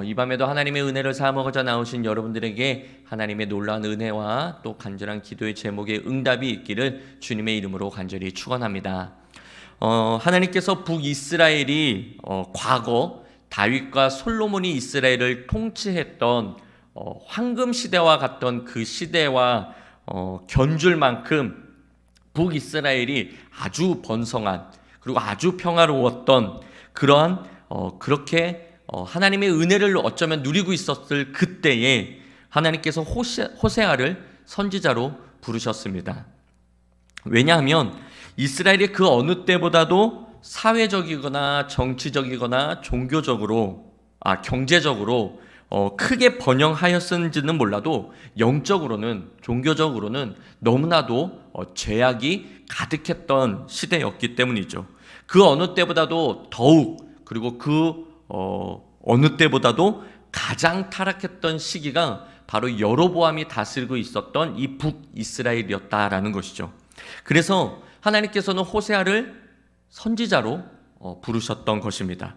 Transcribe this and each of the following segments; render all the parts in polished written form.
이 밤에도 하나님의 은혜를 사모하고자 나오신 여러분들에게 하나님의 놀라운 은혜와 또 간절한 기도의 제목에 응답이 있기를 주님의 이름으로 간절히 축원합니다. 하나님께서 북이스라엘이 과거 다윗과 솔로몬이 이스라엘을 통치했던 황금 시대와 같던 그 시대와 견줄 만큼 북이스라엘이 아주 번성한 그리고 아주 평화로웠던 그러한 그렇게 하나님의 은혜를 어쩌면 누리고 있었을 그때에 하나님께서 호세아를 선지자로 부르셨습니다. 왜냐하면 이스라엘이 그 어느 때보다도 사회적이거나 정치적이거나 경제적으로 크게 번영하였은지는 몰라도 영적으로는 종교적으로는 너무나도 죄악이 가득했던 시대였기 때문이죠. 그 어느 때보다도 더욱 그리고 어느 때보다도 가장 타락했던 시기가 바로 여로보암이 다스리고 있었던 이 북이스라엘이었다라는 것이죠. 그래서 하나님께서는 호세아를 선지자로 부르셨던 것입니다.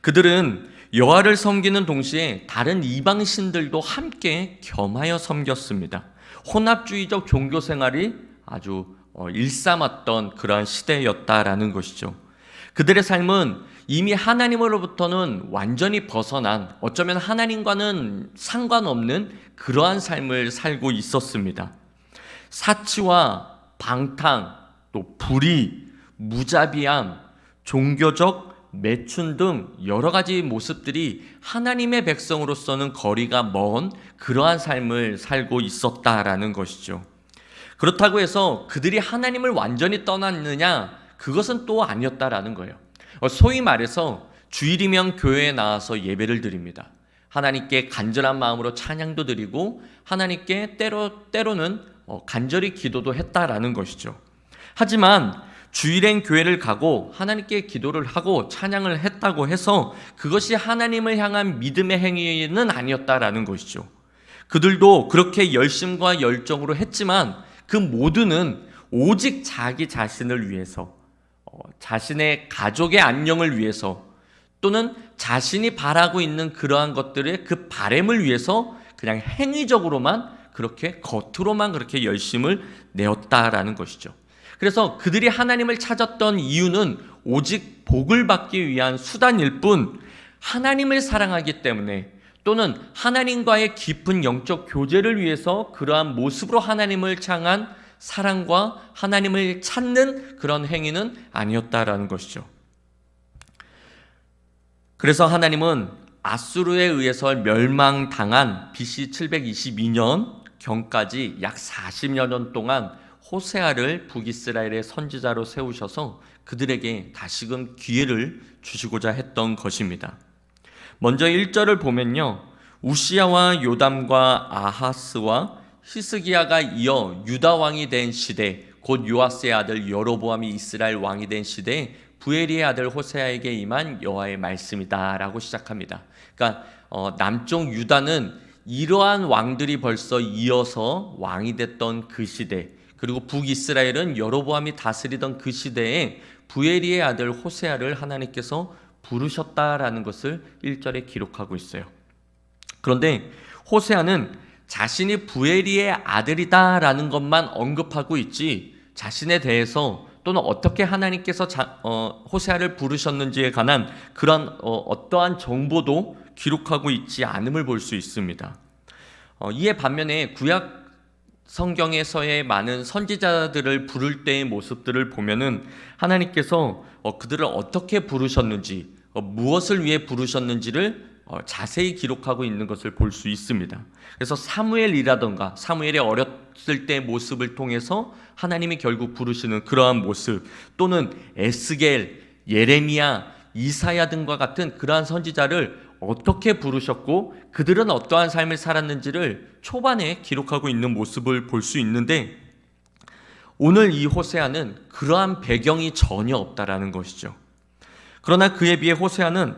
그들은 여호와를 섬기는 동시에 다른 이방 신들도 함께 겸하여 섬겼습니다. 혼합주의적 종교 생활이 아주 일삼았던 그러한 시대였다라는 것이죠. 그들의 삶은 이미 하나님으로부터는 완전히 벗어난, 어쩌면 하나님과는 상관없는 그러한 삶을 살고 있었습니다. 사치와 방탕, 또 불의, 무자비함, 종교적 매춘 등 여러 가지 모습들이 하나님의 백성으로서는 거리가 먼 그러한 삶을 살고 있었다라는 것이죠. 그렇다고 해서 그들이 하나님을 완전히 떠났느냐? 그것은 또 아니었다라는 거예요. 소위 말해서 주일이면 교회에 나와서 예배를 드립니다. 하나님께 간절한 마음으로 찬양도 드리고 하나님께 때로는 간절히 기도도 했다라는 것이죠. 하지만 주일엔 교회를 가고 하나님께 기도를 하고 찬양을 했다고 해서 그것이 하나님을 향한 믿음의 행위는 아니었다라는 것이죠. 그들도 그렇게 열심과 열정으로 했지만 그 모두는 오직 자기 자신을 위해서, 자신의 가족의 안녕을 위해서, 또는 자신이 바라고 있는 그러한 것들의 그 바램을 위해서 그냥 행위적으로만 그렇게 겉으로만 그렇게 열심을 내었다라는 것이죠. 그래서 그들이 하나님을 찾았던 이유는 오직 복을 받기 위한 수단일 뿐, 하나님을 사랑하기 때문에 또는 하나님과의 깊은 영적 교제를 위해서 그러한 모습으로 하나님을 향한 사랑과 하나님을 찾는 그런 행위는 아니었다라는 것이죠. 그래서 하나님은 아수르에 의해서 멸망당한 BC 722년 경까지 약 40여 년 동안 호세아를 북이스라엘의 선지자로 세우셔서 그들에게 다시금 기회를 주시고자 했던 것입니다. 먼저 1절을 보면요, 우시야와 요담과 아하스와 히스기야가 이어 유다 왕이 된 시대, 곧 요아스의 아들 여로보암이 이스라엘 왕이 된 시대에 부엘리의 아들 호세아에게 임한 여호와의 말씀이다 라고 시작합니다. 그러니까 남쪽 유다는 이러한 왕들이 벌써 이어서 왕이 됐던 그 시대, 그리고 북이스라엘은 여로보암이 다스리던 그 시대에 부엘리의 아들 호세아를 하나님께서 부르셨다라는 것을 1절에 기록하고 있어요. 그런데 호세아는 자신이 부엘리의 아들이다라는 것만 언급하고 있지, 자신에 대해서 또는 어떻게 하나님께서 호세아를 부르셨는지에 관한 그런 어떠한 정보도 기록하고 있지 않음을 볼 수 있습니다. 이에 반면에 구약 성경에서의 많은 선지자들을 부를 때의 모습들을 보면은 하나님께서 그들을 어떻게 부르셨는지, 무엇을 위해 부르셨는지를 자세히 기록하고 있는 것을 볼 수 있습니다. 그래서 사무엘이라던가 사무엘이 어렸을 때의 모습을 통해서 하나님이 결국 부르시는 그러한 모습, 또는 에스겔, 예레미야, 이사야 등과 같은 그러한 선지자를 어떻게 부르셨고 그들은 어떠한 삶을 살았는지를 초반에 기록하고 있는 모습을 볼 수 있는데, 오늘 이 호세아는 그러한 배경이 전혀 없다라는 것이죠. 그러나 그에 비해 호세아는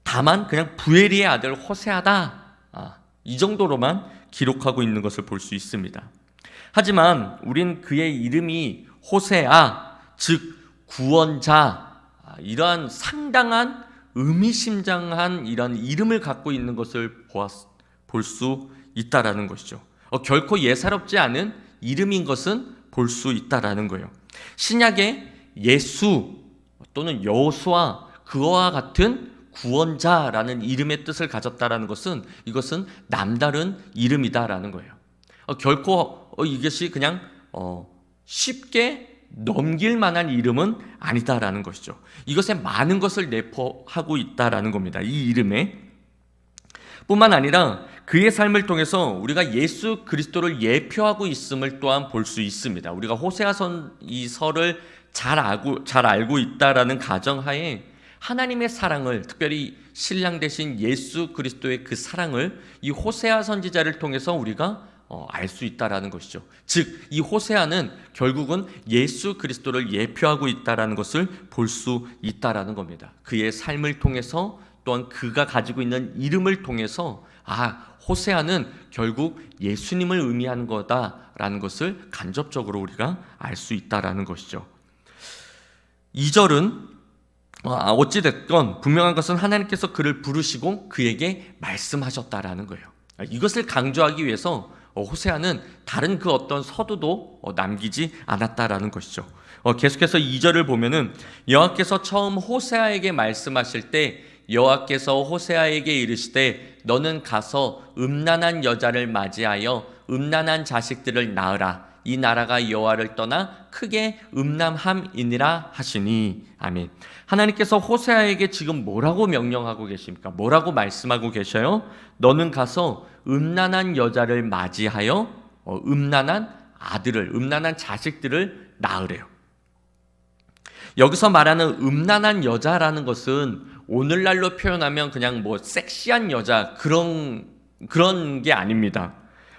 다만 그냥 부엘리의 아들 호세아다, 이 정도로만 기록하고 있는 것을 볼 수 있습니다. 하지만 우린 그의 이름이 호세아, 즉 구원자, 이러한 상당한 의미심장한 이런 이름을 갖고 있는 것을 볼 수 있다라는 것이죠. 결코 예사롭지 않은 이름인 것은 볼 수 있다라는 거예요. 신약에 예수 또는 여호수아 그와 같은 구원자라는 이름의 뜻을 가졌다라는 것은 이것은 남다른 이름이다라는 거예요. 결코 이것이 그냥 쉽게 넘길 만한 이름은 아니다라는 것이죠. 이것에 많은 것을 내포하고 있다라는 겁니다. 이 이름에 뿐만 아니라 그의 삶을 통해서 우리가 예수 그리스도를 예표하고 있음을 또한 볼 수 있습니다. 우리가 호세아서 이 서를 잘 알고 있다라는 가정하에 하나님의 사랑을, 특별히 신랑 되신 예수 그리스도의 그 사랑을 이 호세아 선지자를 통해서 우리가 알 수 있다라는 것이죠. 즉, 이 호세아는 결국은 예수 그리스도를 예표하고 있다라는 것을 볼 수 있다라는 겁니다. 그의 삶을 통해서 또한 그가 가지고 있는 이름을 통해서 호세아는 결국 예수님을 의미하는 거다라는 것을 간접적으로 우리가 알 수 있다라는 것이죠. 2절은 어찌됐건 분명한 것은 하나님께서 그를 부르시고 그에게 말씀하셨다라는 거예요. 이것을 강조하기 위해서 호세아는 다른 그 어떤 서두도 남기지 않았다라는 것이죠. 계속해서 2절을 보면은 여호와께서 처음 호세아에게 말씀하실 때 여호와께서 호세아에게 이르시되 너는 가서 음란한 여자를 맞이하여 음란한 자식들을 낳으라. 이 나라가 여호와를 떠나 크게 음란함이니라 하시니. 아멘. 하나님께서 호세아에게 지금 뭐라고 명령하고 계십니까? 뭐라고 말씀하고 계셔요? 너는 가서 음란한 여자를 맞이하여 음란한 아들을, 음란한 자식들을 낳으래요. 여기서 말하는 음란한 여자라는 것은 오늘날로 표현하면 그냥 섹시한 여자 그런 게 아닙니다.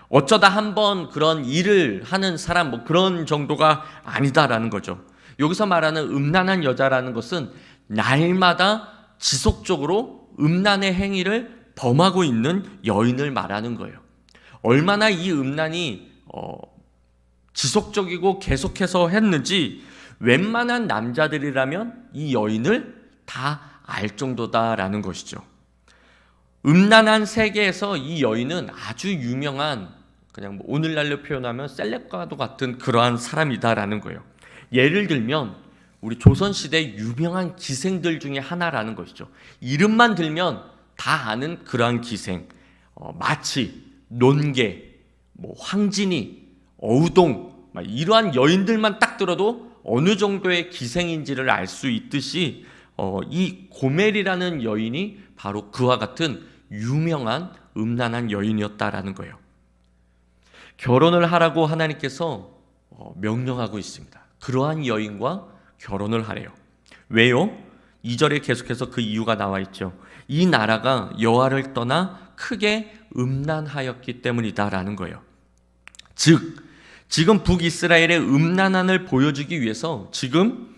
어쩌다 한번 그런 일을 하는 사람 그런 정도가 아니다라는 거죠. 여기서 말하는 음란한 여자라는 것은 날마다 지속적으로 음란의 행위를 범하고 있는 여인을 말하는 거예요. 얼마나 이 음란이 지속적이고 계속해서 했는지 웬만한 남자들이라면 이 여인을 다 알 정도다라는 것이죠. 음란한 세계에서 이 여인은 아주 유명한, 그냥 오늘날로 표현하면 셀럽과도 같은 그러한 사람이다라는 거예요. 예를 들면 우리 조선시대 유명한 기생들 중에 하나라는 것이죠. 이름만 들면 다 아는 그러한 기생, 마치, 논계, 황진이, 어우동, 이러한 여인들만 딱 들어도 어느 정도의 기생인지를 알 수 있듯이 이 고멜이라는 여인이 바로 그와 같은 유명한 음란한 여인이었다라는 거예요. 결혼을 하라고 하나님께서 명령하고 있습니다. 그러한 여인과 결혼을 하래요. 왜요? 2절에 계속해서 그 이유가 나와 있죠. 이 나라가 여호와를 떠나 크게 음란하였기 때문이다라는 거예요. 즉, 지금 북이스라엘의 음란함을 보여주기 위해서 지금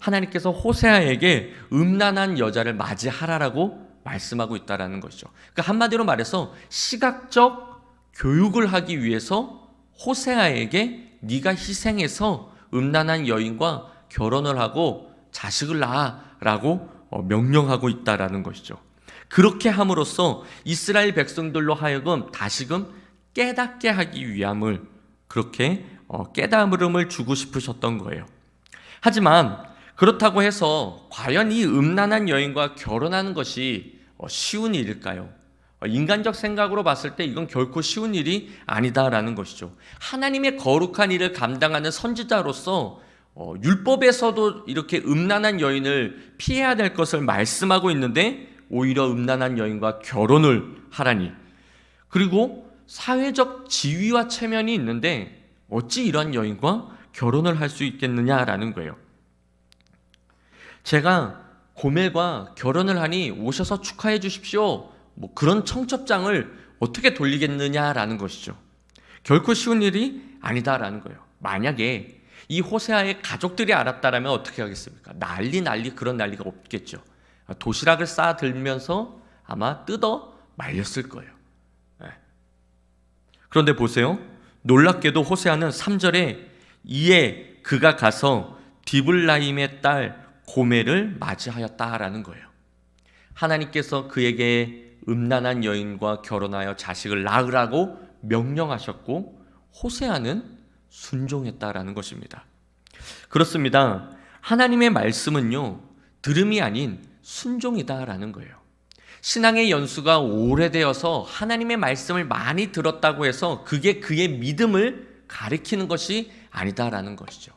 하나님께서 호세아에게 음란한 여자를 맞이하라라고 말씀하고 있다라는 것이죠. 그러니까 한마디로 말해서 시각적 교육을 하기 위해서 호세아에게 네가 희생해서 음란한 여인과 결혼을 하고 자식을 낳아라고 명령하고 있다라는 것이죠. 그렇게 함으로써 이스라엘 백성들로 하여금 다시금 깨닫게 하기 위함을, 그렇게 깨달음을 주고 싶으셨던 거예요. 하지만 그렇다고 해서 과연 이 음란한 여인과 결혼하는 것이 쉬운 일일까요? 인간적 생각으로 봤을 때 이건 결코 쉬운 일이 아니다라는 것이죠. 하나님의 거룩한 일을 감당하는 선지자로서 율법에서도 이렇게 음란한 여인을 피해야 될 것을 말씀하고 있는데 오히려 음란한 여인과 결혼을 하라니. 그리고 사회적 지위와 체면이 있는데 어찌 이러한 여인과 결혼을 할 수 있겠느냐라는 거예요. 제가 고멜과 결혼을 하니 오셔서 축하해 주십시오, 그런 청첩장을 어떻게 돌리겠느냐라는 것이죠. 결코 쉬운 일이 아니다라는 거예요. 만약에 이 호세아의 가족들이 알았다라면 어떻게 하겠습니까? 난리 그런 난리가 없겠죠. 도시락을 싸들면서 아마 뜯어 말렸을 거예요. 그런데 보세요. 놀랍게도 호세아는 3절에 이에 그가 가서 디블라임의 딸 고멜을 맞이하였다라는 거예요. 하나님께서 그에게 음란한 여인과 결혼하여 자식을 낳으라고 명령하셨고 호세아는 순종했다라는 것입니다. 그렇습니다. 하나님의 말씀은요, 들음이 아닌 순종이다라는 거예요. 신앙의 연수가 오래되어서 하나님의 말씀을 많이 들었다고 해서 그게 그의 믿음을 가리키는 것이 아니다라는 것이죠.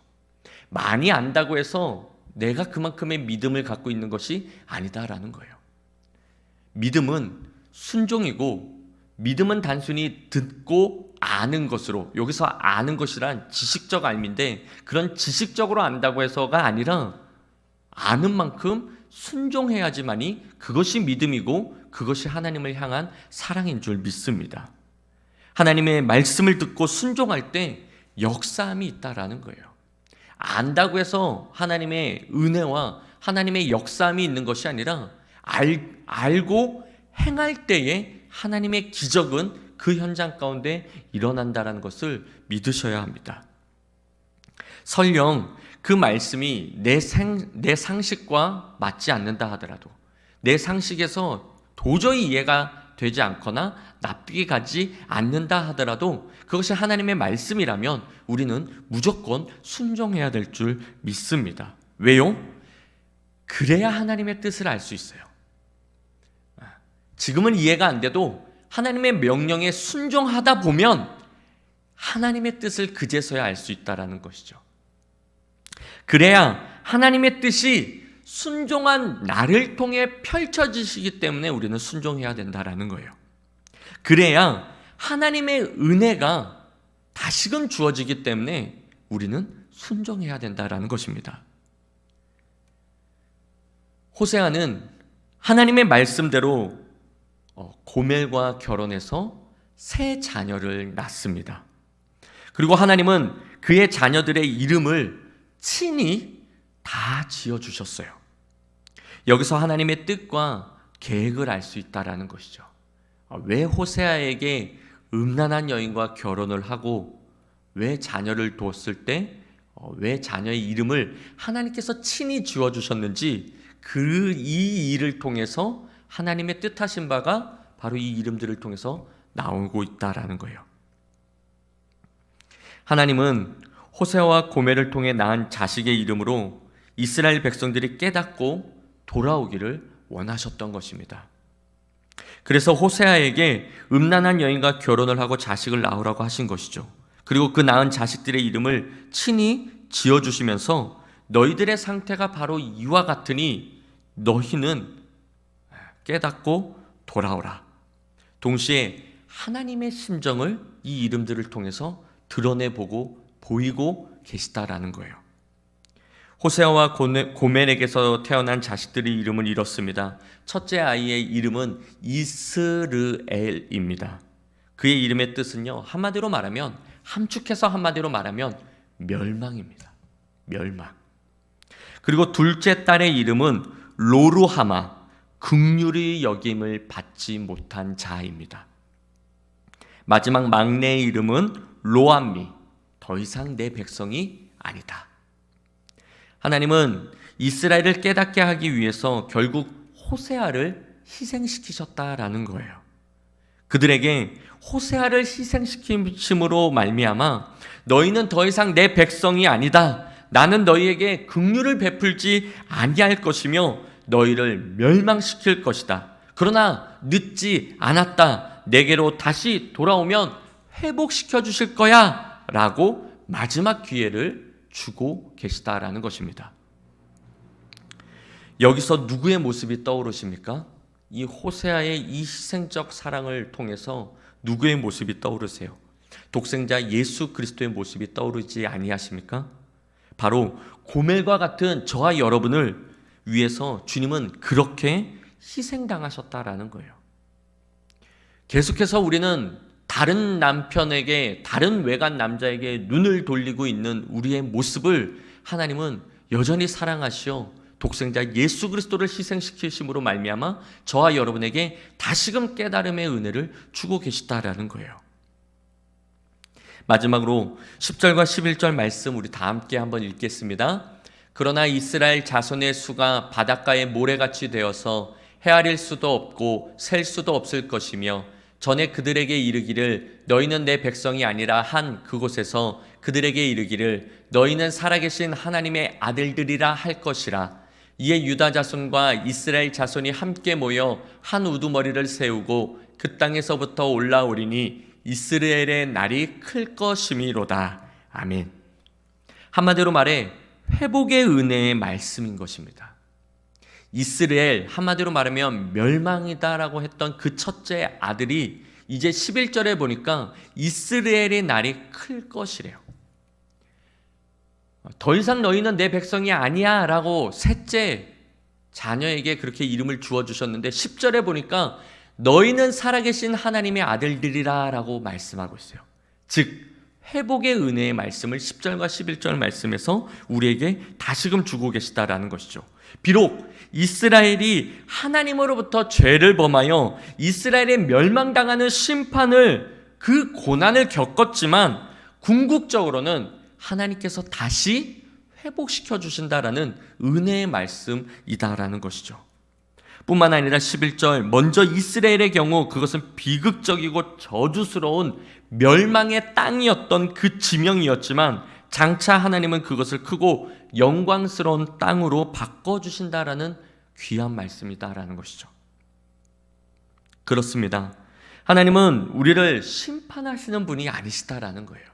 많이 안다고 해서 내가 그만큼의 믿음을 갖고 있는 것이 아니다라는 거예요. 믿음은 순종이고, 믿음은 단순히 듣고 아는 것으로, 여기서 아는 것이란 지식적 알미인데, 그런 지식적으로 안다고 해서가 아니라 아는 만큼 순종해야지만이 그것이 믿음이고 그것이 하나님을 향한 사랑인 줄 믿습니다. 하나님의 말씀을 듣고 순종할 때 역사함이 있다라는 거예요. 안다고 해서 하나님의 은혜와 하나님의 역사함이 있는 것이 아니라 알고 행할 때에 하나님의 기적은 그 현장 가운데 일어난다는 것을 믿으셔야 합니다. 설령 그 말씀이 내 상식과 맞지 않는다 하더라도, 내 상식에서 도저히 이해가 되지 않거나 납득이 가지 않는다 하더라도 그것이 하나님의 말씀이라면 우리는 무조건 순종해야 될 줄 믿습니다. 왜요? 그래야 하나님의 뜻을 알 수 있어요. 지금은 이해가 안 돼도 하나님의 명령에 순종하다 보면 하나님의 뜻을 그제서야 알 수 있다는 것이죠. 그래야 하나님의 뜻이 순종한 나를 통해 펼쳐지시기 때문에 우리는 순종해야 된다는 거예요. 그래야 하나님의 은혜가 다시금 주어지기 때문에 우리는 순종해야 된다는 것입니다. 호세아는 하나님의 말씀대로 고멜과 결혼해서 세 자녀를 낳습니다. 그리고 하나님은 그의 자녀들의 이름을 친히 다 지어주셨어요. 여기서 하나님의 뜻과 계획을 알 수 있다는 것이죠. 왜 호세아에게 음란한 여인과 결혼을 하고 왜 자녀를 뒀을 때 왜 자녀의 이름을 하나님께서 친히 지어주셨는지, 이 일을 통해서 하나님의 뜻하신 바가 바로 이 이름들을 통해서 나오고 있다는 거예요. 하나님은 호세아와 고멜을 통해 낳은 자식의 이름으로 이스라엘 백성들이 깨닫고 돌아오기를 원하셨던 것입니다. 그래서 호세아에게 음란한 여인과 결혼을 하고 자식을 낳으라고 하신 것이죠. 그리고 그 낳은 자식들의 이름을 친히 지어주시면서 너희들의 상태가 바로 이와 같으니 너희는 깨닫고 돌아오라. 동시에 하나님의 심정을 이 이름들을 통해서 드러내보고 보이고 계시다라는 거예요. 호세아와 고멜에게서 태어난 자식들의 이름은 이렇습니다. 첫째 아이의 이름은 이스르엘입니다. 그의 이름의 뜻은요, 한마디로 말하면, 함축해서 한마디로 말하면 멸망입니다. 멸망. 그리고 둘째 딸의 이름은 로루하마, 긍휼히 여김을 받지 못한 자입니다. 마지막 막내의 이름은 로암미, 더 이상 내 백성이 아니다. 하나님은 이스라엘을 깨닫게 하기 위해서 결국 호세아를 희생시키셨다라는 거예요. 그들에게 호세아를 희생시킴으로 말미암아 너희는 더 이상 내 백성이 아니다. 나는 너희에게 긍휼을 베풀지 아니할 것이며 너희를 멸망시킬 것이다. 그러나 늦지 않았다. 내게로 다시 돌아오면 회복시켜 주실 거야 라고 마지막 기회를 주고 계시다라는 것입니다. 여기서 누구의 모습이 떠오르십니까? 이 호세아의 이 희생적 사랑을 통해서 누구의 모습이 떠오르세요? 독생자 예수 그리스도의 모습이 떠오르지 아니하십니까? 바로 고멜과 같은 저와 여러분을 위해서 주님은 그렇게 희생당하셨다라는 거예요. 계속해서 우리는 다른 남편에게, 다른 외간 남자에게 눈을 돌리고 있는 우리의 모습을 하나님은 여전히 사랑하시어 독생자 예수 그리스도를 희생시키심으로 말미암아 저와 여러분에게 다시금 깨달음의 은혜를 주고 계시다라는 거예요. 마지막으로 10절과 11절 말씀 우리 다 함께 한번 읽겠습니다. 그러나 이스라엘 자손의 수가 바닷가의 모래같이 되어서 헤아릴 수도 없고 셀 수도 없을 것이며 전에 그들에게 이르기를 너희는 내 백성이 아니라 한 그곳에서 그들에게 이르기를 너희는 살아계신 하나님의 아들들이라 할 것이라. 이에 유다 자손과 이스라엘 자손이 함께 모여 한 우두머리를 세우고 그 땅에서부터 올라오리니 이스라엘의 날이 클 것이미로다. 아멘. 한마디로 말해 회복의 은혜의 말씀인 것입니다. 이스라엘, 한마디로 말하면 멸망이다라고 했던 그 첫째 아들이 이제 11절에 보니까 이스라엘의 날이 클 것이래요. 더 이상 너희는 내 백성이 아니야 라고 셋째 자녀에게 그렇게 이름을 주어주셨는데 10절에 보니까 너희는 살아계신 하나님의 아들들이라 라고 말씀하고 있어요. 즉 회복의 은혜의 말씀을 10절과 11절 말씀에서 우리에게 다시금 주고 계시다라는 것이죠. 비록 이스라엘이 하나님으로부터 죄를 범하여 이스라엘의 멸망당하는 심판을 그 고난을 겪었지만 궁극적으로는 하나님께서 다시 회복시켜 주신다라는 은혜의 말씀이다라는 것이죠. 뿐만 아니라 11절 먼저 이스라엘의 경우 그것은 비극적이고 저주스러운 멸망의 땅이었던 그 지명이었지만 장차 하나님은 그것을 크고 영광스러운 땅으로 바꿔주신다라는 귀한 말씀이다라는 것이죠. 그렇습니다. 하나님은 우리를 심판하시는 분이 아니시다라는 거예요.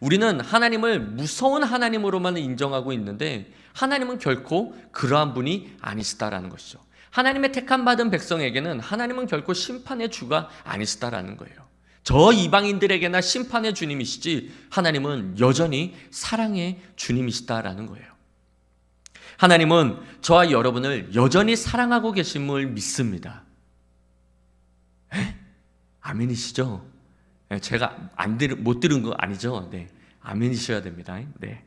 우리는 하나님을 무서운 하나님으로만 인정하고 있는데 하나님은 결코 그러한 분이 아니시다라는 것이죠. 하나님의 택함 받은 백성에게는 하나님은 결코 심판의 주가 아니시다라는 거예요. 저 이방인들에게나 심판의 주님이시지 하나님은 여전히 사랑의 주님이시다라는 거예요. 하나님은 저와 여러분을 여전히 사랑하고 계심을 믿습니다. 아멘이시죠? 제가 못 들은 거 아니죠? 네, 아멘이셔야 됩니다. 네.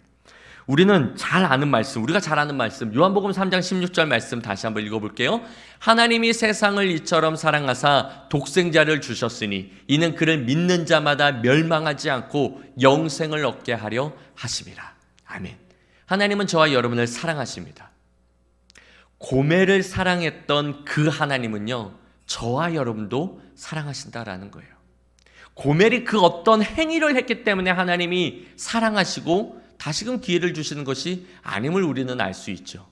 우리는 잘 아는 말씀, 우리가 잘 아는 말씀, 요한복음 3장 16절 말씀 다시 한번 읽어볼게요. 하나님이 세상을 이처럼 사랑하사 독생자를 주셨으니 이는 그를 믿는 자마다 멸망하지 않고 영생을 얻게 하려 하심이라. 아멘. 하나님은 저와 여러분을 사랑하십니다. 고멜을 사랑했던 그 하나님은요, 저와 여러분도 사랑하신다라는 거예요. 고멜이 그 어떤 행위를 했기 때문에 하나님이 사랑하시고 다시금 기회를 주시는 것이 아님을 우리는 알 수 있죠.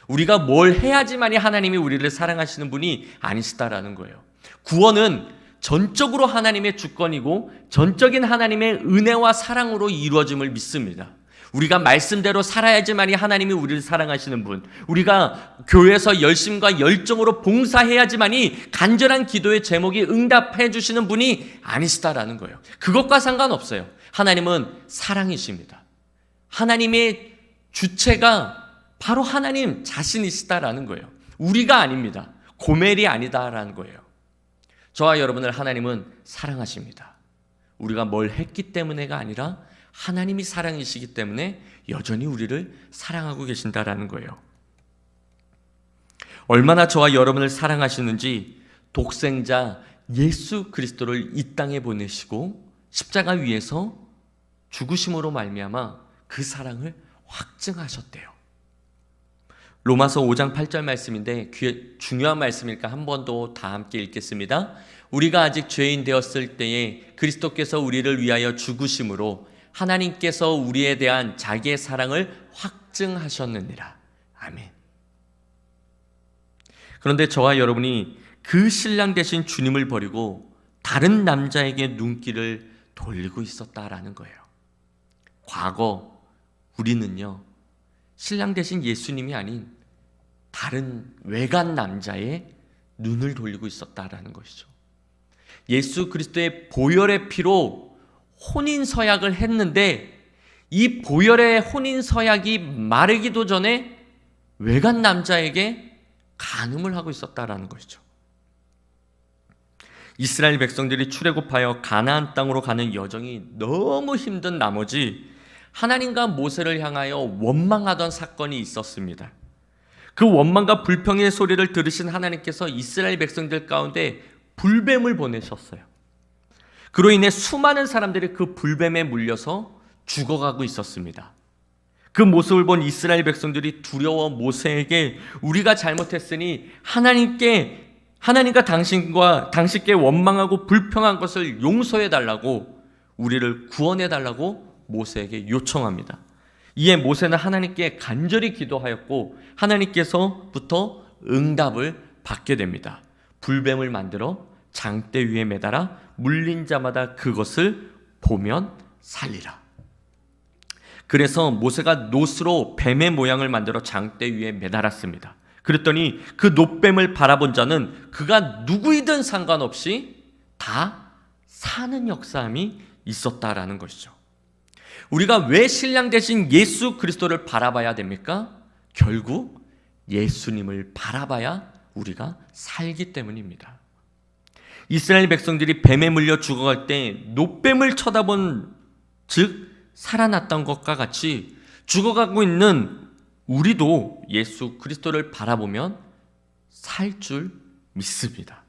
우리가 뭘 해야지만이 하나님이 우리를 사랑하시는 분이 아니시다라는 거예요. 구원은 전적으로 하나님의 주권이고 전적인 하나님의 은혜와 사랑으로 이루어짐을 믿습니다. 우리가 말씀대로 살아야지만이 하나님이 우리를 사랑하시는 분, 우리가 교회에서 열심과 열정으로 봉사해야지만이 간절한 기도의 제목이 응답해 주시는 분이 아니시다라는 거예요. 그것과 상관없어요. 하나님은 사랑이십니다. 하나님의 주체가 바로 하나님 자신이시다라는 거예요. 우리가 아닙니다. 고멜이 아니다라는 거예요. 저와 여러분을 하나님은 사랑하십니다. 우리가 뭘 했기 때문에가 아니라 하나님이 사랑이시기 때문에 여전히 우리를 사랑하고 계신다라는 거예요. 얼마나 저와 여러분을 사랑하시는지 독생자 예수 그리스도를 이 땅에 보내시고 십자가 위에서 죽으심으로 말미암아 그 사랑을 확증하셨대요. 로마서 5장 8절 말씀인데 중요한 말씀이니까 한 번 더 다 함께 읽겠습니다. 우리가 아직 죄인 되었을 때에 그리스도께서 우리를 위하여 죽으심으로 하나님께서 우리에 대한 자기의 사랑을 확증하셨느니라. 아멘. 그런데 저와 여러분이 그 신랑 되신 주님을 버리고 다른 남자에게 눈길을 돌리고 있었다라는 거예요. 과거 우리는요, 신랑 되신 예수님이 아닌 다른 외간 남자의 눈을 돌리고 있었다라는 것이죠. 예수 그리스도의 보혈의 피로 혼인 서약을 했는데 이 보혈의 혼인 서약이 마르기도 전에 외간 남자에게 간음을 하고 있었다라는 것이죠. 이스라엘 백성들이 출애굽하여 가나안 땅으로 가는 여정이 너무 힘든 나머지 하나님과 모세를 향하여 원망하던 사건이 있었습니다. 그 원망과 불평의 소리를 들으신 하나님께서 이스라엘 백성들 가운데 불뱀을 보내셨어요. 그로 인해 수많은 사람들이 그 불뱀에 물려서 죽어가고 있었습니다. 그 모습을 본 이스라엘 백성들이 두려워 모세에게 우리가 잘못했으니 하나님과 당신께 원망하고 불평한 것을 용서해 달라고, 우리를 구원해 달라고 모세에게 요청합니다. 이에 모세는 하나님께 간절히 기도하였고 하나님께서부터 응답을 받게 됩니다. 불뱀을 만들어 장대 위에 매달아 물린 자마다 그것을 보면 살리라. 그래서 모세가 놋으로 뱀의 모양을 만들어 장대 위에 매달았습니다. 그랬더니 그 놋뱀을 바라본 자는 그가 누구이든 상관없이 다 사는 역사함이 있었다라는 것이죠. 우리가 왜 신랑 되신 예수 그리스도를 바라봐야 됩니까? 결국 예수님을 바라봐야 우리가 살기 때문입니다. 이스라엘 백성들이 뱀에 물려 죽어갈 때 놋뱀을 쳐다본 즉 살아났던 것과 같이 죽어가고 있는 우리도 예수 그리스도를 바라보면 살 줄 믿습니다.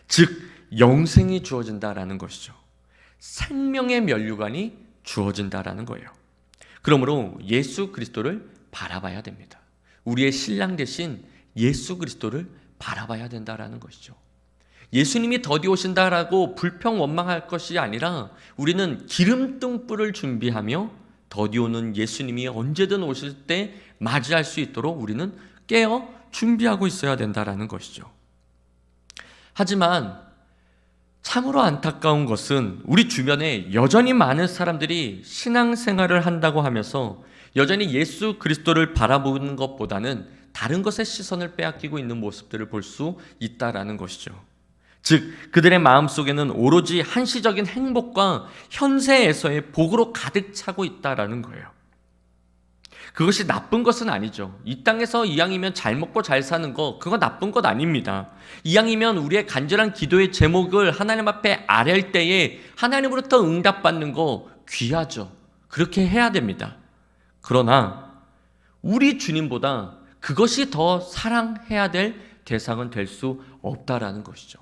즉 영생이 주어진다라는 것이죠. 생명의 면류관이 주어진다라는 거예요. 그러므로 예수 그리스도를 바라봐야 됩니다. 우리의 신랑 대신 예수 그리스도를 바라봐야 된다라는 것이죠. 예수님이 더디 오신다라고 불평 원망할 것이 아니라 우리는 기름등불을 준비하며 더디 오는 예수님이 언제든 오실 때 맞이할 수 있도록 우리는 깨어 준비하고 있어야 된다라는 것이죠. 하지만 참으로 안타까운 것은 우리 주변에 여전히 많은 사람들이 신앙생활을 한다고 하면서 여전히 예수 그리스도를 바라보는 것보다는 다른 것에 시선을 빼앗기고 있는 모습들을 볼 수 있다라는 것이죠. 즉 그들의 마음속에는 오로지 한시적인 행복과 현세에서의 복으로 가득 차고 있다라는 거예요. 그것이 나쁜 것은 아니죠. 이 땅에서 이왕이면 잘 먹고 잘 사는 거, 그거 나쁜 것 아닙니다. 이왕이면 우리의 간절한 기도의 제목을 하나님 앞에 아랠 때에 하나님으로부터 응답받는 거 귀하죠. 그렇게 해야 됩니다. 그러나 우리 주님보다 그것이 더 사랑해야 될 대상은 될 수 없다라는 것이죠.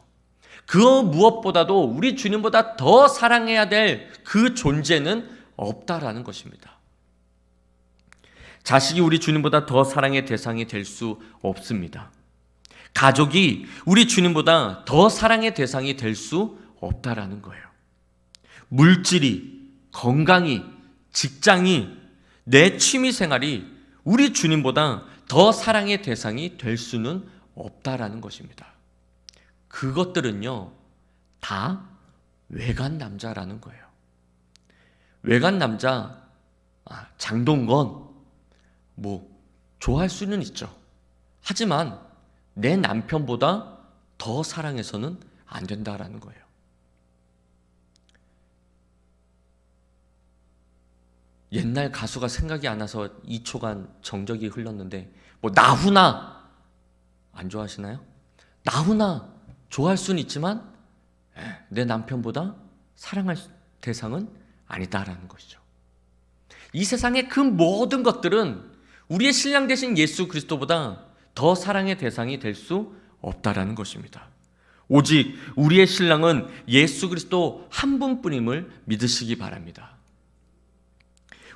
그 무엇보다도 우리 주님보다 더 사랑해야 될 그 존재는 없다라는 것입니다. 자식이 우리 주님보다 더 사랑의 대상이 될 수 없습니다. 가족이 우리 주님보다 더 사랑의 대상이 될 수 없다라는 거예요. 물질이, 건강이, 직장이, 내 취미 생활이 우리 주님보다 더 사랑의 대상이 될 수는 없다라는 것입니다. 그것들은요, 다 외간 남자라는 거예요. 외간 남자, 장동건, 좋아할 수는 있죠. 하지만 내 남편보다 더 사랑해서는 안 된다라는 거예요. 옛날 가수가 생각이 안 나서 2초간 정적이 흘렀는데, 나훈아 안 좋아하시나요? 나훈아 좋아할 수는 있지만 내 남편보다 사랑할 대상은 아니다라는 것이죠. 이 세상의 그 모든 것들은 우리의 신랑 되신 예수 그리스도보다 더 사랑의 대상이 될 수 없다라는 것입니다. 오직 우리의 신랑은 예수 그리스도 한 분뿐임을 믿으시기 바랍니다.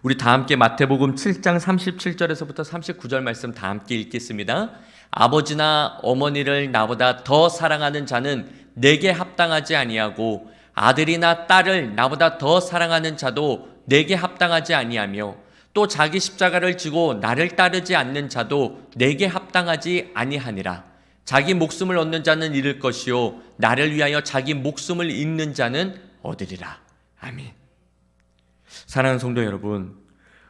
우리 다 함께 마태복음 7장 37절에서부터 39절 말씀 다 함께 읽겠습니다. 아버지나 어머니를 나보다 더 사랑하는 자는 내게 합당하지 아니하고 아들이나 딸을 나보다 더 사랑하는 자도 내게 합당하지 아니하며 또 자기 십자가를 지고 나를 따르지 않는 자도 내게 합당하지 아니하니라. 자기 목숨을 얻는 자는 잃을 것이요 나를 위하여 자기 목숨을 잃는 자는 얻으리라. 아멘. 사랑하는 성도 여러분,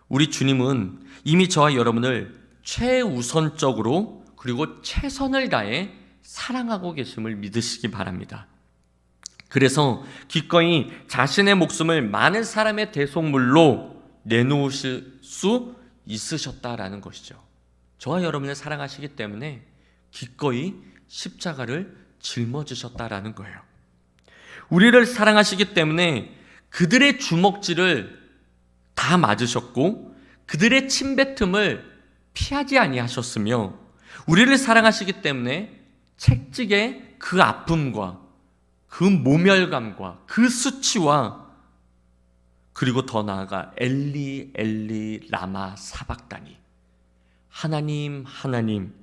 우리 주님은 이미 저와 여러분을 최우선적으로 그리고 최선을 다해 사랑하고 계심을 믿으시기 바랍니다. 그래서 기꺼이 자신의 목숨을 많은 사람의 대속물로 내놓으실 수 있으셨다라는 것이죠. 저와 여러분을 사랑하시기 때문에 기꺼이 십자가를 짊어지셨다라는 거예요. 우리를 사랑하시기 때문에 그들의 주먹질을 다 맞으셨고 그들의 침뱉음을 피하지 아니하셨으며 우리를 사랑하시기 때문에 채찍의 그 아픔과 그 모멸감과 그 수치와 그리고 더 나아가 엘리 엘리 라마 사박다니, 하나님 하나님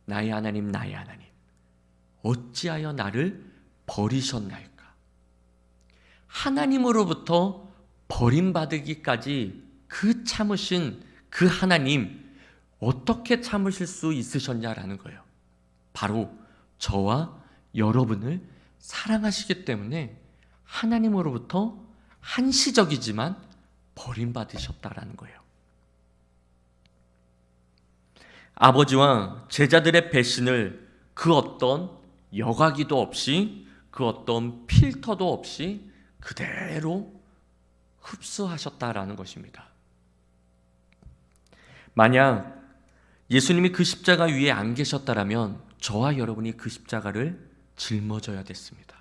나의 하나님 나의 하나님 어찌하여 나를 버리셨나이까. 하나님으로부터 버림받기까지 그 참으신 그 하나님 어떻게 참으실 수 있으셨냐라는 거예요. 바로 저와 여러분을 사랑하시기 때문에 하나님으로부터 한시적이지만 버림받으셨다라는 거예요. 아버지와 제자들의 배신을 그 어떤 여과기도 없이, 그 어떤 필터도 없이 그대로 흡수하셨다라는 것입니다. 만약 예수님이 그 십자가 위에 안 계셨다라면 저와 여러분이 그 십자가를 짊어져야 됐습니다.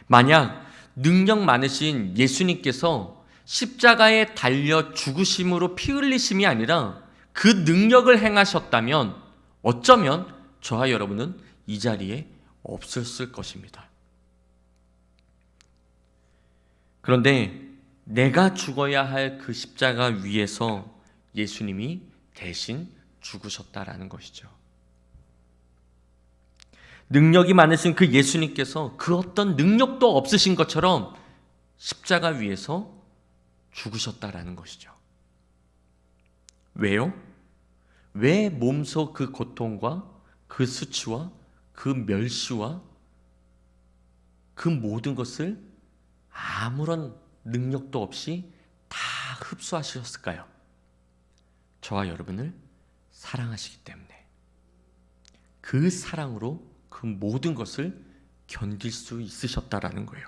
만약 능력 많으신 예수님께서 십자가에 달려 죽으심으로 피 흘리심이 아니라 그 능력을 행하셨다면 어쩌면 저와 여러분은 이 자리에 없었을 것입니다. 그런데 내가 죽어야 할 그 십자가 위에서 예수님이 대신 죽으셨다라는 것이죠. 능력이 많으신 그 예수님께서 그 어떤 능력도 없으신 것처럼 십자가 위에서 죽으셨다라는 것이죠. 왜요? 왜 몸소 그 고통과 그 수치와 그 멸시와 그 모든 것을 아무런 능력도 없이 다 흡수하셨을까요? 저와 여러분을 사랑하시기 때문에, 그 사랑으로 그 모든 것을 견딜 수 있으셨다라는 거예요.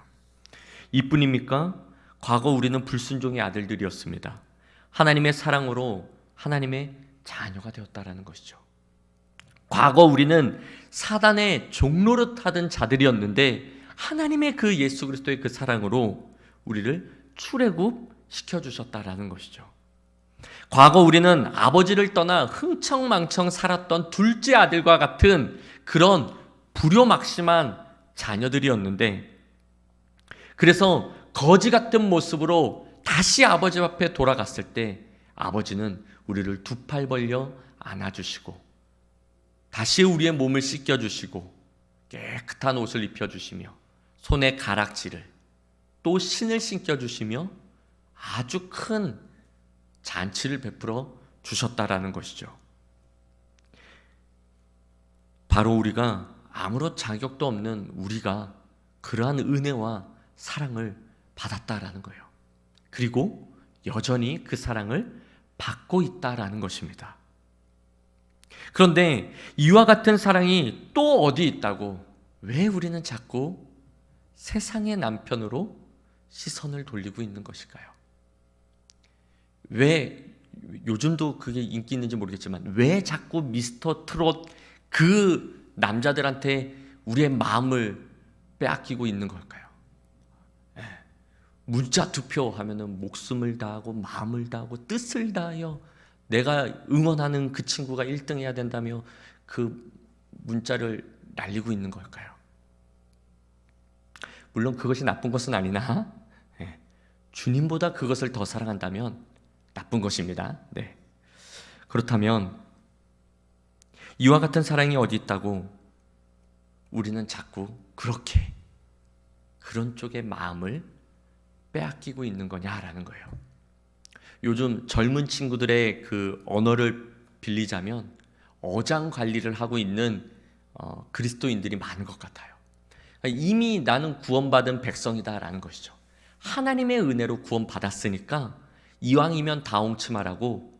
이뿐입니까? 과거 우리는 불순종의 아들들이었습니다. 하나님의 사랑으로 하나님의 자녀가 되었다라는 것이죠. 과거 우리는 사단의 종노릇하던 자들이었는데 하나님의 그 예수 그리스도의 그 사랑으로 우리를 출애굽시켜 주셨다라는 것이죠. 과거 우리는 아버지를 떠나 흥청망청 살았던 둘째 아들과 같은 그런 불효막심한 자녀들이었는데, 그래서 거지 같은 모습으로 다시 아버지 앞에 돌아갔을 때 아버지는 우리를 두 팔 벌려 안아주시고 다시 우리의 몸을 씻겨주시고 깨끗한 옷을 입혀주시며 손에 가락지를 또 신을 신겨주시며 아주 큰 잔치를 베풀어 주셨다라는 것이죠. 바로 우리가 아무런 자격도 없는 우리가 그러한 은혜와 사랑을 받았다라는 거예요. 그리고 여전히 그 사랑을 받고 있다라는 것입니다. 그런데 이와 같은 사랑이 또 어디 있다고 왜 우리는 자꾸 세상의 남편으로 시선을 돌리고 있는 것일까요? 왜 요즘도 그게 인기 있는지 모르겠지만 왜 자꾸 미스터 트롯 그 남자들한테 우리의 마음을 빼앗기고 있는 걸까요? 문자 투표하면은 목숨을 다하고 마음을 다하고 뜻을 다하여 내가 응원하는 그 친구가 1등 해야 된다며 그 문자를 날리고 있는 걸까요? 물론 그것이 나쁜 것은 아니나 주님보다 그것을 더 사랑한다면 나쁜 것입니다. 네. 그렇다면 이와 같은 사랑이 어디 있다고 우리는 자꾸 그렇게 그런 쪽의 마음을 빼앗기고 있는 거냐라는 거예요. 요즘 젊은 친구들의 그 언어를 빌리자면 어장 관리를 하고 있는 그리스도인들이 많은 것 같아요. 이미 나는 구원받은 백성이다라는 것이죠. 하나님의 은혜로 구원받았으니까 이왕이면 다홍치마라고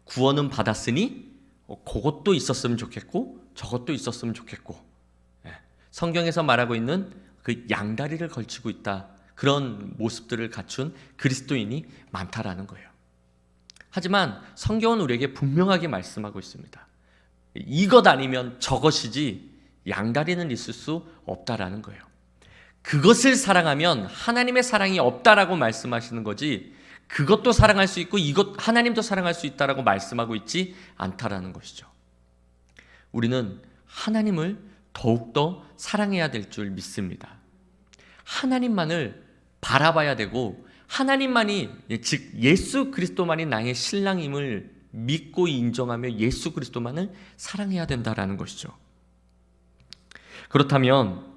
구원은 받았으니 그것도 있었으면 좋겠고 저것도 있었으면 좋겠고 성경에서 말하고 있는 그 양다리를 걸치고 있다, 그런 모습들을 갖춘 그리스도인이 많다라는 거예요. 하지만 성경은 우리에게 분명하게 말씀하고 있습니다. 이것 아니면 저것이지 양다리는 있을 수 없다라는 거예요. 그것을 사랑하면 하나님의 사랑이 없다라고 말씀하시는 거지, 그것도 사랑할 수 있고 이것 하나님도 사랑할 수 있다라고 말씀하고 있지 않다라는 것이죠. 우리는 하나님을 더욱더 사랑해야 될 줄 믿습니다. 하나님만을 바라봐야 되고 하나님만이, 즉 예수 그리스도만이 나의 신랑임을 믿고 인정하며 예수 그리스도만을 사랑해야 된다라는 것이죠. 그렇다면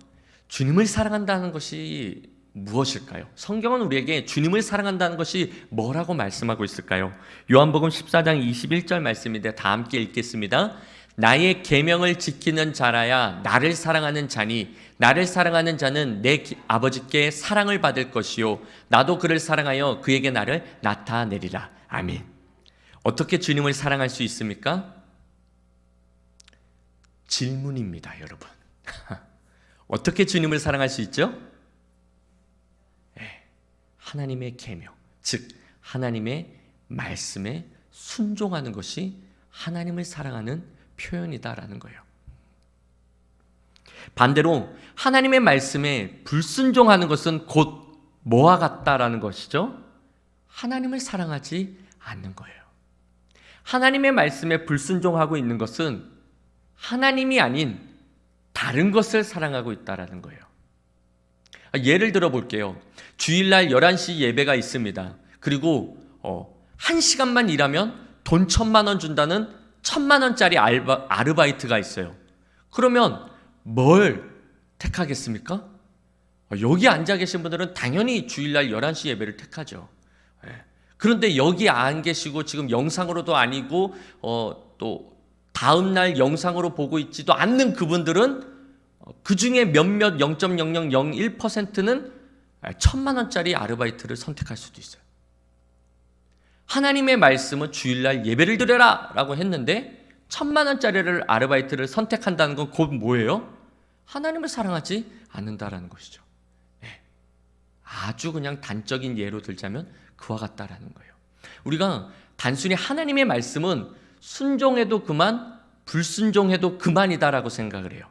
주님을 사랑한다는 것이 무엇일까요? 성경은 우리에게 주님을 사랑한다는 것이 뭐라고 말씀하고 있을까요? 요한복음 14장 21절 말씀인데 다 함께 읽겠습니다. 나의 계명을 지키는 자라야 나를 사랑하는 자니 나를 사랑하는 자는 내 아버지께 사랑을 받을 것이요 나도 그를 사랑하여 그에게 나를 나타내리라. 아멘. 어떻게 주님을 사랑할 수 있습니까? 질문입니다, 여러분. 어떻게 주님을 사랑할 수 있죠? 하나님의 계명, 즉 하나님의 말씀에 순종하는 것이 하나님을 사랑하는 표현이다라는 거예요. 반대로 하나님의 말씀에 불순종하는 것은 곧 뭐와 같다라는 것이죠? 하나님을 사랑하지 않는 거예요. 하나님의 말씀에 불순종하고 있는 것은 하나님이 아닌 다른 것을 사랑하고 있다라는 거예요. 예를 들어 볼게요. 주일날 11시 예배가 있습니다. 그리고 1시간만 일하면 돈 1,000만 원 준다는 1,000만 원짜리 아르바이트가 있어요. 그러면 뭘 택하겠습니까? 여기 앉아 계신 분들은 당연히 주일날 11시 예배를 택하죠. 그런데 여기 안 계시고 지금 영상으로도 아니고 또 다음날 영상으로 보고 있지도 않는 그분들은 그 중에 몇몇 0.0001%는 1,000만 원짜리 아르바이트를 선택할 수도 있어요. 하나님의 말씀은 주일날 예배를 드려라 라고 했는데 1,000만 원짜리를 아르바이트를 선택한다는 건 곧 뭐예요? 하나님을 사랑하지 않는다라는 것이죠. 아주 그냥 단적인 예로 들자면 그와 같다라는 거예요. 우리가 단순히 하나님의 말씀은 순종해도 그만, 불순종해도 그만이다라고 생각을 해요.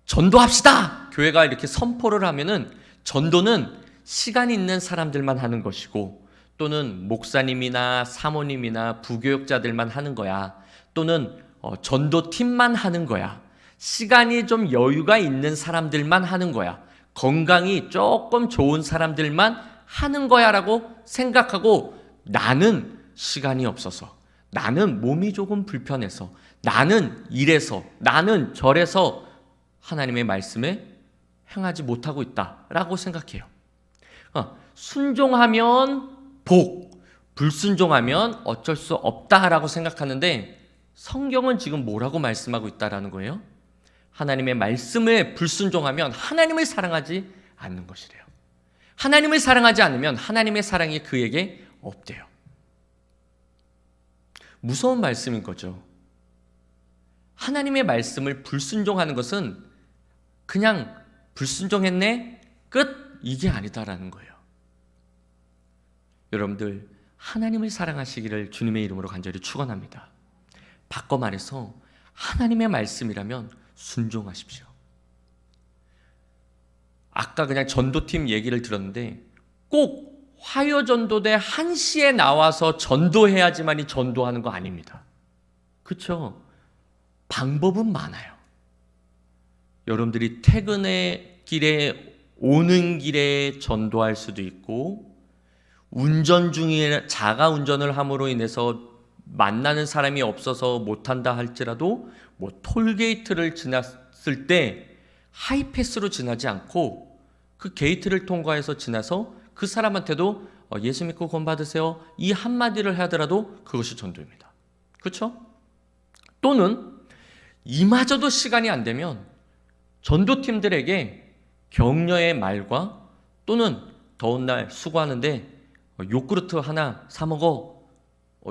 전도합시다! 교회가 이렇게 선포를 하면은 전도는 시간 있는 사람들만 하는 것이고 또는 목사님이나 사모님이나 부교육자들만 하는 거야. 또는 전도팀만 하는 거야. 시간이 좀 여유가 있는 사람들만 하는 거야. 건강이 조금 좋은 사람들만 하는 거야 라고 생각하고 나는 시간이 없어서, 나는 몸이 조금 불편해서, 나는 이래서, 나는 저래서 하나님의 말씀에 행하지 못하고 있다라고 생각해요. 순종하면 복, 불순종하면 어쩔 수 없다라고 생각하는데 성경은 지금 뭐라고 말씀하고 있다라는 거예요? 하나님의 말씀에 불순종하면 하나님을 사랑하지 않는 것이래요. 하나님을 사랑하지 않으면 하나님의 사랑이 그에게 없대요. 무서운 말씀인 거죠. 하나님의 말씀을 불순종하는 것은 그냥 불순종했네? 끝? 이게 아니다라는 거예요. 여러분들 하나님을 사랑하시기를 주님의 이름으로 간절히 축원합니다. 바꿔 말해서 하나님의 말씀이라면 순종하십시오. 아까 그냥 전도팀 얘기를 들었는데 꼭 화요전도대 1시에 나와서 전도해야지만이 전도하는 거 아닙니다. 그렇죠? 방법은 많아요. 여러분들이 퇴근의 길에 오는 길에 전도할 수도 있고 운전 중에 자가 운전을 함으로 인해서 만나는 사람이 없어서 못한다 할지라도 뭐 톨게이트를 지났을 때 하이패스로 지나지 않고 그 게이트를 통과해서 지나서 그 사람한테도 예수 믿고 구원 받으세요 이 한마디를 하더라도 그것이 전도입니다. 그렇죠? 또는 이마저도 시간이 안 되면 전도팀들에게 격려의 말과 또는 더운 날 수고하는데 요구르트 하나 사 먹어.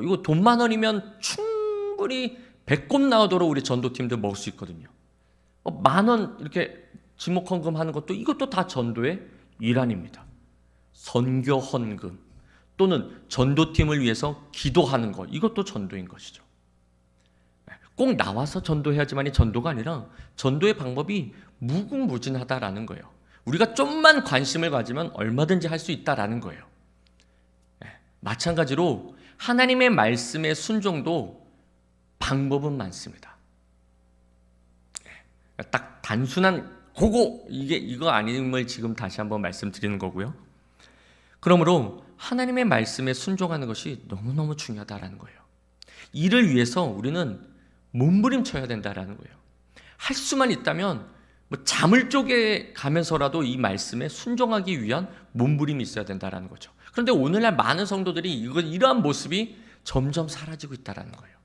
이거 돈 10,000원이면 충분히 배꼽 나오도록 우리 전도팀들 먹을 수 있거든요. 10,000원 이렇게 지목헌금 하는 것도 이것도 다 전도의 일환입니다. 선교 헌금 또는 전도팀을 위해서 기도하는 것 이것도 전도인 것이죠. 꼭 나와서 전도해야지만이 전도가 아니라 전도의 방법이 무궁무진하다라는 거예요. 우리가 좀만 관심을 가지면 얼마든지 할 수 있다라는 거예요. 마찬가지로 하나님의 말씀의 순종도 방법은 많습니다. 딱 단순한 고고! 이거 아님을 지금 다시 한번 말씀드리는 거고요. 그러므로 하나님의 말씀에 순종하는 것이 너무너무 중요하다라는 거예요. 이를 위해서 우리는 몸부림쳐야 된다라는 거예요. 할 수만 있다면 잠을 쪼개 가면서라도 이 말씀에 순종하기 위한 몸부림이 있어야 된다라는 거죠. 그런데 오늘날 많은 성도들이 이러한 모습이 점점 사라지고 있다라는 거예요.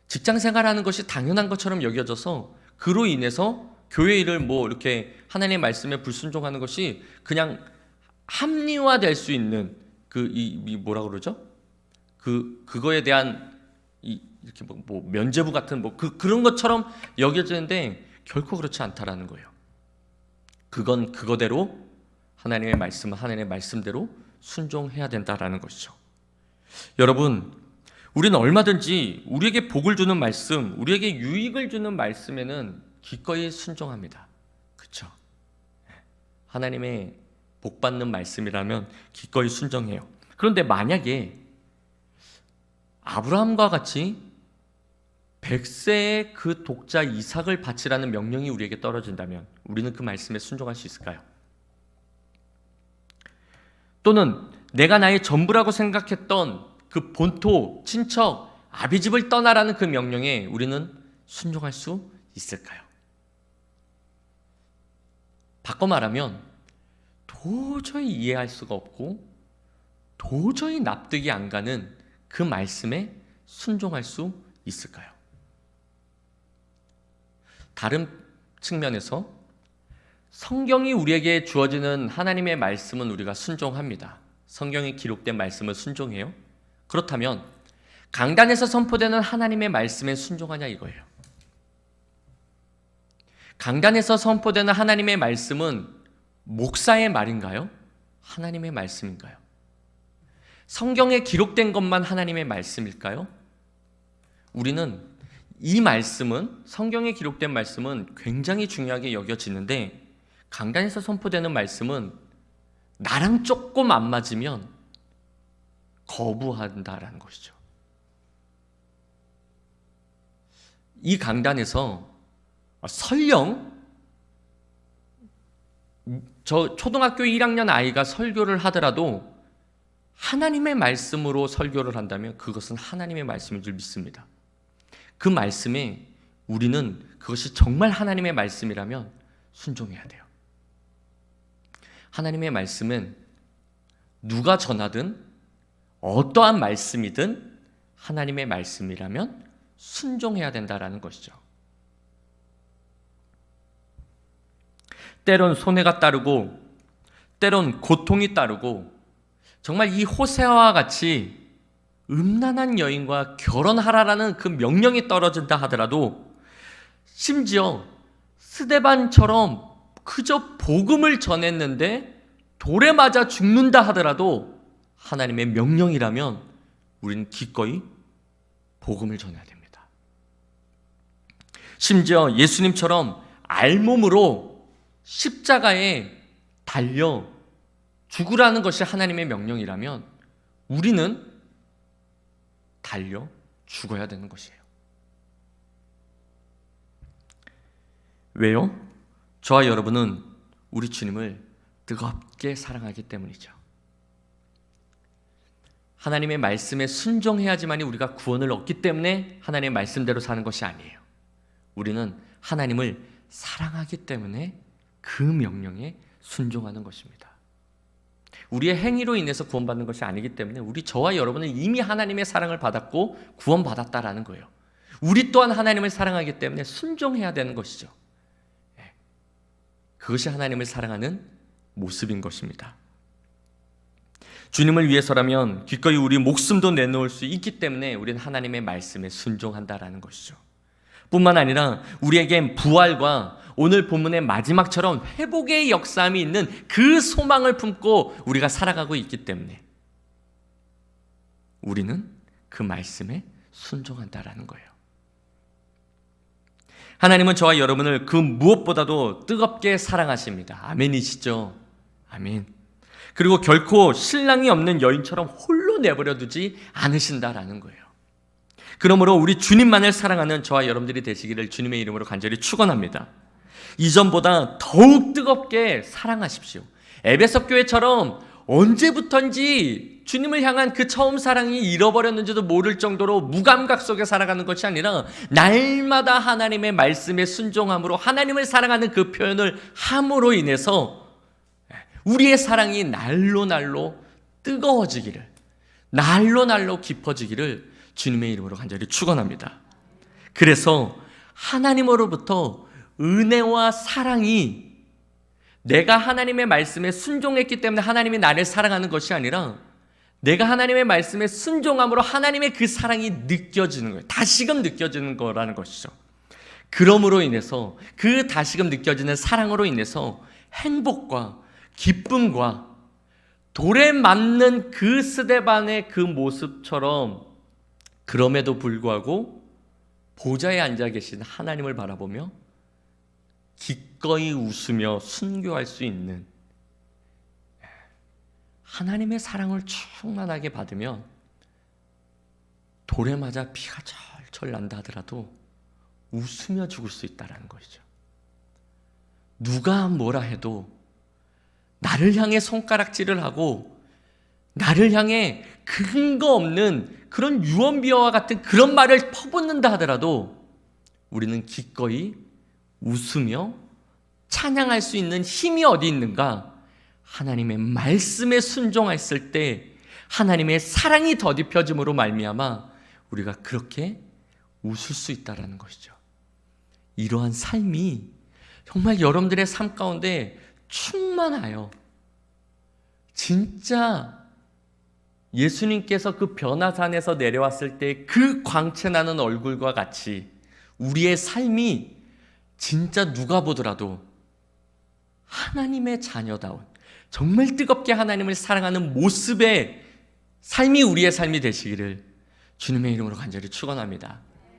직장 생활하는 것이 당연한 것처럼 여겨져서 그로 인해서 교회 일을 이렇게 하나님의 말씀에 불순종하는 것이 그냥 합리화될 수 있는 뭐라 그러죠? 그거에 대한 이렇게 면죄부 같은 그런 것처럼 여겨지는데 결코 그렇지 않다라는 거예요. 그건 그거대로 하나님의 말씀은 하나님의 말씀대로 순종해야 된다라는 것이죠. 여러분, 우리는 얼마든지 우리에게 복을 주는 말씀, 우리에게 유익을 주는 말씀에는 기꺼이 순종합니다. 그렇죠? 하나님의 복 받는 말씀이라면 기꺼이 순종해요. 그런데 만약에 아브라함과 같이 100세의 그 독자 이삭을 바치라는 명령이 우리에게 떨어진다면 우리는 그 말씀에 순종할 수 있을까요? 또는 내가 나의 전부라고 생각했던 그 본토, 친척, 아비집을 떠나라는 그 명령에 우리는 순종할 수 있을까요? 바꿔 말하면 도저히 이해할 수가 없고 도저히 납득이 안 가는 그 말씀에 순종할 수 있을까요? 다른 측면에서 성경이 우리에게 주어지는 하나님의 말씀은 우리가 순종합니다. 성경에 기록된 말씀을 순종해요. 그렇다면 강단에서 선포되는 하나님의 말씀에 순종하냐 이거예요. 강단에서 선포되는 하나님의 말씀은 목사의 말인가요? 하나님의 말씀인가요? 성경에 기록된 것만 하나님의 말씀일까요? 우리는 이 말씀은, 성경에 기록된 말씀은 굉장히 중요하게 여겨지는데 강단에서 선포되는 말씀은 나랑 조금 안 맞으면 거부한다라는 것이죠. 이 강단에서 설령 저 초등학교 1학년 아이가 설교를 하더라도 하나님의 말씀으로 설교를 한다면 그것은 하나님의 말씀인 줄 믿습니다. 그 말씀에 우리는 그것이 정말 하나님의 말씀이라면 순종해야 돼요. 하나님의 말씀은 누가 전하든 어떠한 말씀이든 하나님의 말씀이라면 순종해야 된다라는 것이죠. 때론 손해가 따르고 때론 고통이 따르고 정말 이 호세아와 같이 음란한 여인과 결혼하라라는 그 명령이 떨어진다 하더라도 심지어 스데반처럼 그저 복음을 전했는데 돌에 맞아 죽는다 하더라도 하나님의 명령이라면 우리는 기꺼이 복음을 전해야 됩니다. 심지어 예수님처럼 알몸으로 십자가에 달려 죽으라는 것이 하나님의 명령이라면 우리는 달려 죽어야 되는 것이에요. 왜요? 저와 여러분은 우리 주님을 뜨겁게 사랑하기 때문이죠. 하나님의 말씀에 순종해야지만이 우리가 구원을 얻기 때문에 하나님의 말씀대로 사는 것이 아니에요. 우리는 하나님을 사랑하기 때문에 그 명령에 순종하는 것입니다. 우리의 행위로 인해서 구원받는 것이 아니기 때문에 저와 여러분은 이미 하나님의 사랑을 받았고 구원받았다라는 거예요. 우리 또한 하나님을 사랑하기 때문에 순종해야 되는 것이죠. 그것이 하나님을 사랑하는 모습인 것입니다. 주님을 위해서라면 기꺼이 우리 목숨도 내놓을 수 있기 때문에 우리는 하나님의 말씀에 순종한다라는 것이죠. 뿐만 아니라 우리에겐 부활과 오늘 본문의 마지막처럼 회복의 역사함이 있는 그 소망을 품고 우리가 살아가고 있기 때문에 우리는 그 말씀에 순종한다라는 거예요. 하나님은 저와 여러분을 그 무엇보다도 뜨겁게 사랑하십니다. 아멘이시죠? 아멘. 그리고 결코 신랑이 없는 여인처럼 홀로 내버려 두지 않으신다라는 거예요. 그러므로 우리 주님만을 사랑하는 저와 여러분들이 되시기를 주님의 이름으로 간절히 축원합니다. 이전보다 더욱 뜨겁게 사랑하십시오. 에베소 교회처럼 언제부턴지 주님을 향한 그 처음 사랑이 잃어버렸는지도 모를 정도로 무감각 속에 살아가는 것이 아니라 날마다 하나님의 말씀에 순종함으로 하나님을 사랑하는 그 표현을 함으로 인해서 우리의 사랑이 날로 날로 뜨거워지기를, 날로 날로 깊어지기를 주님의 이름으로 간절히 축원합니다. 그래서 하나님으로부터 은혜와 사랑이 내가 하나님의 말씀에 순종했기 때문에 하나님이 나를 사랑하는 것이 아니라 내가 하나님의 말씀에 순종함으로 하나님의 그 사랑이 느껴지는 거예요. 다시금 느껴지는 거라는 것이죠. 그러므로 인해서 그 다시금 느껴지는 사랑으로 인해서 행복과 기쁨과 돌에 맞는 그 스데반의 그 모습처럼 그럼에도 불구하고 보좌에 앉아 계신 하나님을 바라보며 기꺼이 웃으며 순교할 수 있는 하나님의 사랑을 충만하게 받으면 돌에 맞아 피가 철철 난다 하더라도 웃으며 죽을 수 있다는 것이죠. 누가 뭐라 해도 나를 향해 손가락질을 하고 나를 향해 근거 없는 그런 유언비어와 같은 그런 말을 퍼붓는다 하더라도 우리는 기꺼이 웃으며 찬양할 수 있는 힘이 어디 있는가? 하나님의 말씀에 순종했을 때 하나님의 사랑이 더딥혀짐으로 말미암아 우리가 그렇게 웃을 수 있다는 것이죠. 이러한 삶이 정말 여러분들의 삶 가운데 충만하여 진짜 예수님께서 그 변화산에서 내려왔을 때 그 광채 나는 얼굴과 같이 우리의 삶이 진짜 누가 보더라도 하나님의 자녀다운 정말 뜨겁게 하나님을 사랑하는 모습의 삶이 우리의 삶이 되시기를 주님의 이름으로 간절히 축원합니다.